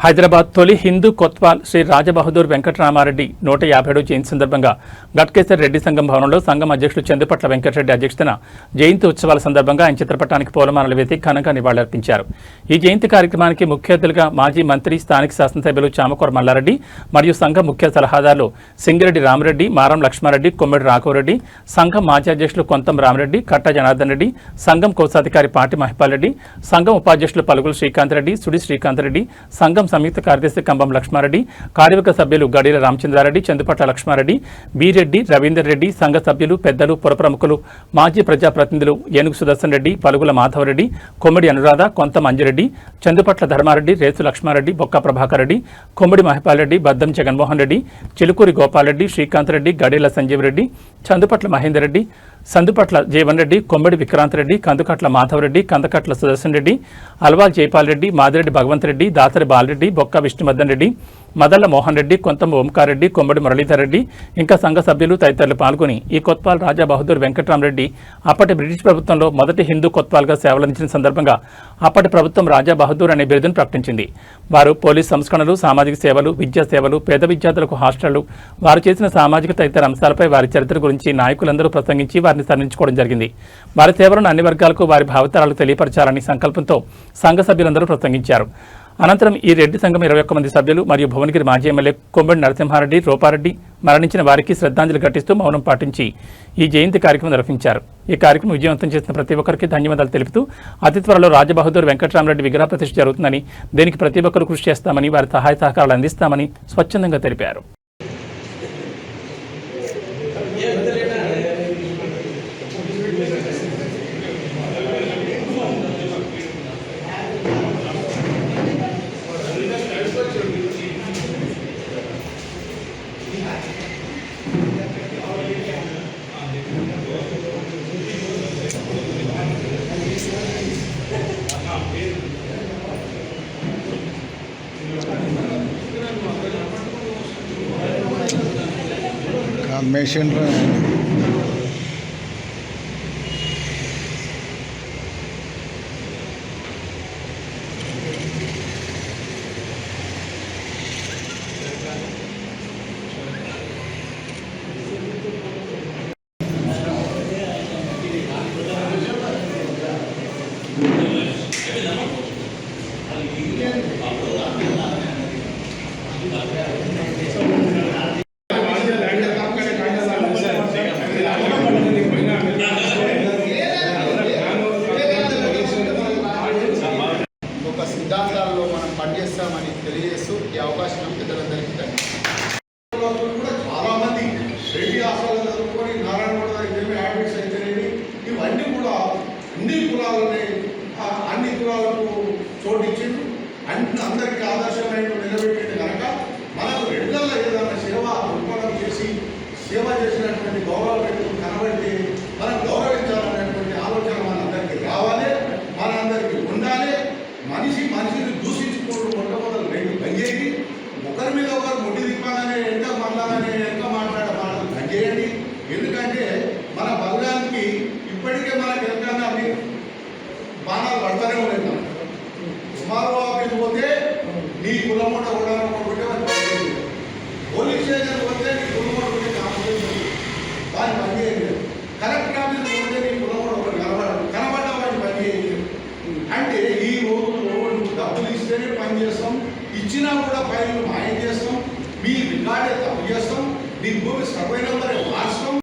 హైదరాబాద్ తొలి హిందూ కొత్వాల్ శ్రీ రాజబహదూర్ వెంకటరామారెడ్డి 150వ జయంతి సందర్భంగా గట్కేసర్ రెడ్డి సంఘం భవనంలో సంఘం అధ్యక్షులు చందుపట్ల వెంకటరెడ్డి అధ్యక్షతన జయంతి ఉత్సవాల సందర్భంగా ఆయన చిత్రపటానికి పూలమాలలు వేసి ఘనంగా నివాళులర్పించారు. ఈ జయంతి కార్యక్రమానికి ముఖ్య అతిథులుగా మాజీ మంత్రి స్థానిక శాసనసభ్యులు చామకూర మల్లారెడ్డి మరియు సంఘం ముఖ్య సలహాదారులు సింగిరెడ్డి రామరెడ్డి, మారం లక్ష్మారెడ్డి, కొమ్మిడి రాఘవరెడ్డి, సంఘం మాజీ అధ్యక్షులు కొంతం రామరెడ్డి, కట్ట జనార్దన్ రెడ్డి, సంఘం కోశాధికారి పాటి మహిపాల్ రెడ్డి, సంఘం ఉపాధ్యక్షులు పలుగులు శ్రీకాంత్ రెడ్డి, సుడి శ్రీకాంత్ రెడ్డి, సంఘం సంయుక్త కార్యదర్శి కంబం లక్ష్మారెడ్డి, కార్యవర్గ సభ్యులు గడీల రామచంద్రారెడ్డి, చందుపట్ల లక్ష్మారెడ్డి, బీరెడ్డి, రవీందర్ రెడ్డి, సంఘ సభ్యులు, పెద్దలు, పురప్రముఖులు, మాజీ ప్రజాప్రతినిధులు ఏనుగు సుదర్శన్ రెడ్డి, పలుగుల మాధవరెడ్డి, కొమ్మిడి అనురాధ, కొంత మంజిరెడ్డి, చందుపట్ల ధర్మారెడ్డి, రేసు లక్ష్మారెడ్డి, బొక్క ప్రభాకర్ రెడ్డి, కొమ్మిడి మహిపాల్ రెడ్డి, బద్దం జగన్మోహన్ రెడ్డి, చిలుకూరి గోపాల్ రెడ్డి, శ్రీకాంత్ రెడ్డి, గడీల సంజీవ్ రెడ్డి, చందుపట్ల మహేందర్ రెడ్డి, సందుపట్ల జీవన్ రెడ్డి, కొమ్మిడి విక్రాంత్ రెడ్డి, కందుకట్ల మాధవరెడ్డి, కందకట్ల సుదర్శన్ రెడ్డి, అల్వాల్ జైపాల్ రెడ్డి, మాదిరెడ్డి భగవంత్ రెడ్డి, దాసరి బాలరెడ్డి, బొక్క విష్ణువర్ధన్ రెడ్డి, మదల్ల మోహన్ రెడ్డి, కొంతం ఓంకార్ రెడ్డి, కొమ్మడి మురళీధర్ రెడ్డి ఇంకా సంఘ సభ్యులు తదితరులు పాల్గొని ఈ కొత్వాల్ రాజా బహదూర్ వెంకటరామరెడ్డి అప్పటి బ్రిటిష్ ప్రభుత్వంలో మొదటి హిందూ కొత్వాల్గా సేవలందించిన సందర్భంగా అప్పటి ప్రభుత్వం రాజా బహదూర్ అనే బిరుదును ప్రకటించింది. వారు పోలీస్ సంస్కరణలు, సామాజిక సేవలు, విద్యా సేవలు, పేద విద్యార్థులకు హాస్టళ్లు, వారు చేసిన సామాజిక తదితర అంశాలపై వారి చరిత్ర గురించి నాయకులందరూ ప్రసంగించి వారిని స్మరించుకోవడం జరిగింది. వారి సేవలను అన్ని వర్గాలకు, వారి భావితరాలకు తెలియపరచాలని సంకల్పంతో సంఘ సభ్యులందరూ ప్రసంగించారు. అనంతరం ఈ రెడ్డి సంఘం 21 మంది సభ్యులు మరియు భువనగిరి మాజీ ఎమ్మెల్యే కొమ్మిడి నరసింహారెడ్డి, రూపారెడ్డి మరణించిన వారికి శ్రద్ధాంజలి ఘటిస్తూ మౌనం పాటించి ఈ జయంతి కార్యక్రమం నిర్వహించారు. ఈ కార్యక్రమం విజయవంతం చేసిన ప్రతి ఒక్కరికి ధన్యవాదాలు తెలుపుతూ అతి త్వరలో రాజబహదూర్ వెంకటరామరెడ్డి విగ్రహ ప్రతిష్ఠ జరుగుతుందని, దీనికి ప్రతి ఒక్కరు కృషి చేస్తామని, వారి సహాయ సహకారాలు అందిస్తామని స్వచ్ఛందంగా తెలిపారు. मेशिन సిద్ధాంతాల్లో మనం పనిచేస్తామని తెలియజేస్తూ ఈ అవకాశం పెద్దలందరికీ కూడా చాలామంది రెడ్డి హాస్టల్ చదువుకొని నారాయణగూడ ఏమి హ్యాబిట్స్ అయితేనేవి ఇవన్నీ కూడా అన్ని కులాలని అన్ని కులాలకు చోటిచ్చిండు, అందరికీ ఆదర్శమైన నిలబెట్టింది కనుక మనకు రెడ్లలో ఏదైనా సేవ దృక్పథం చేసి సేవ చేసినటువంటి గౌరవం పెట్టుకుని కనబడితే మనం గౌరవించాలనేటువంటి ఆలోచన మనందరికీ రావాలి, మనందరికీ ఉండాలి. మనిషిని దూషించుకుంటూ మొట్టమొదటి రెండు పనిచేయండి, ఒకరి మీద ఒకరు ముడి దిప్పాలని ఎంత మళ్ళాలని ఎంత మాట్లాడే మాటలు పనిచేయండి. ఎందుకంటే మన బలగానికి ఇప్పటికే మనకు ఎంతన్నా బాణాలు పడతానే ఉన్నాయి. సుమారు ఆఫీస్ పోతే నీ కులమూట కూడా పోలీస్ స్టేషన్ పోతే నీ కులమూట ఉంటే కాంపిటేషన్ వారి పనిచేయలేదు. కలెక్టర్ ఆఫీస్ పోతే నీ కులమూట ఒకటి కనబడ్డ వాడిని పనిచేయలేదు. అంటే ఈ రోజుల్లో డబ్బులు ఇస్తేనే పని చేస్తాం, ఇచ్చినా కూడా ఫైళ్ళు మాయం చేస్తాం, మీ రికార్డే తప్పు చేస్తాం, మీ భూమి సర్వే నెంబర్